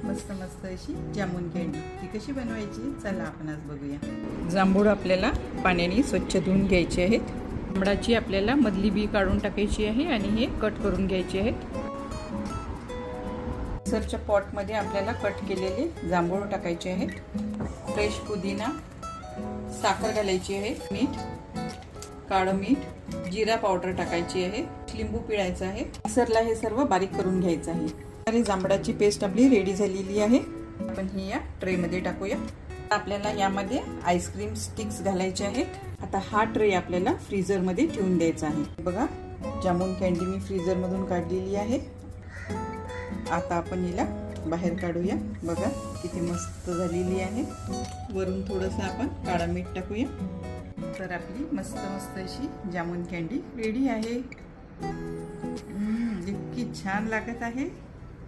मस्त मस्त अशी जामून कँडी. ती कशी बनवायची चला आपण आज बघूया. जांभूळ आपल्याला पाण्याने स्वच्छ धुवून घ्यायचे आहेत. जांभळाची आपल्याला मधली बी काढून टाकायची आहे आणि हे कट करून घ्यायचे आहेत. मिक्सरच्या पॉटमध्ये आपल्याला कट केलेले जांभूळ टाकायचे आहेत. फ्रेश पुदिना, साखर घालायची आहे, मीठ, काळं मीठ, जिरा पावडर टाकायची आहे, लिंबू पिळायचं आहे. मिक्सरला हे सर्व बारीक करून घ्यायचं आहे. आणि जांभळाची पेस्ट आपली रेडी झालेली आहे. आपण ही या ट्रे मध्ये टाकूया. आपल्याला यामध्ये आईस्क्रीम स्टिक्स घालायचे आहेत. आता हा ट्रे आपल्याला फ्रीजर मध्ये ठेवून द्यायचा आहे. बघा जामून कँडी मी फ्रीजर मधून काढलेली आहे. आता आपण हिला बाहेर काढूया. बघा किती मस्त झालेली आहे. वरून थोडंसं आपण काळं मीठ टाकूया. तर आपली मस्त मस्त अशी जामून कँडी रेडी आहे. इतकी छान लागत आहे.